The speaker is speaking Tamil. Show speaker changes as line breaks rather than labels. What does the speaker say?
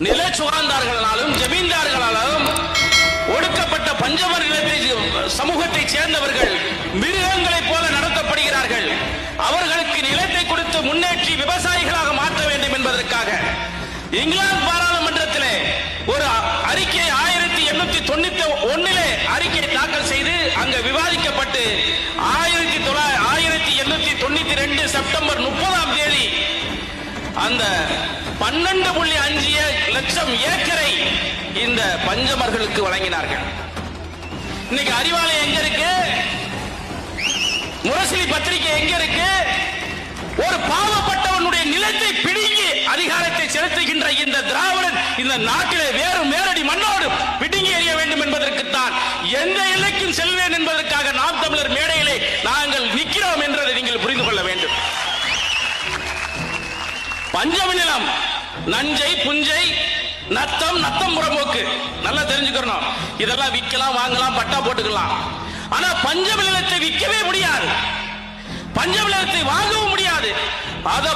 நில சுகாந்தார்களாலும் ஜமீன்தார்களாலும் ஒடுக்கப்பட்ட பஞ்சமர் நிலத்தை சமூகத்தை சேர்ந்தவர்கள் மிருகங்களைப் போல நடத்தப்படுகிறார்கள். அவர்களுக்கு நிலத்தை கொடுத்து முன்னேற்றி விவசாயிகளாக மாற்ற வேண்டும் என்பதற்காக இங்கிலாந்து பாராளுமன்றத்திலே ஒரு அறிக்கை 1891 அறிக்கை தாக்கல் செய்து அங்கு விவாதிக்கப்பட்டு 1892 செப்டம்பர் 30ஆம் தேதி அந்த 12.5 லட்சம் ஏக்கரை இந்த பஞ்சமர்களுக்கு வழங்கினார்கள். இன்னைக்கு அறிவாலயம் எங்க இருக்கு? முரசொலி பத்திரிகை எங்க இருக்கு? ஒரு பாவப்பட்டவனுடைய நிலத்தை பிடுங்கி அதிகாரத்தை செலுத்துகின்ற இந்த திராவிடன் இந்த நாட்டிலே வேறடி மண்ணோடு பிடுங்கி எறிய வேண்டும் என்பதற்குத்தான் எந்த எல்லைக்கும் செல்வேன் என்பதற்காக நாம் தமிழர் மேடையிலே நாங்கள் நிற்கிறோம் என்பதை நீங்கள் புரிந்து கொள்ள வேண்டும். பஞ்சம நிலம் நஞ்சை, புஞ்சை, நத்தம், நத்தம் புறம்போக்கு நல்லா தெரிஞ்சுக்கணும். இதெல்லாம் விற்கலாம், வாங்கலாம், பட்டா போட்டுக்கலாம். ஆனா பஞ்சம நிலத்தை விற்கவே முடியாது, பஞ்சம நிலத்தை வாங்கவும் முடியாது. அதை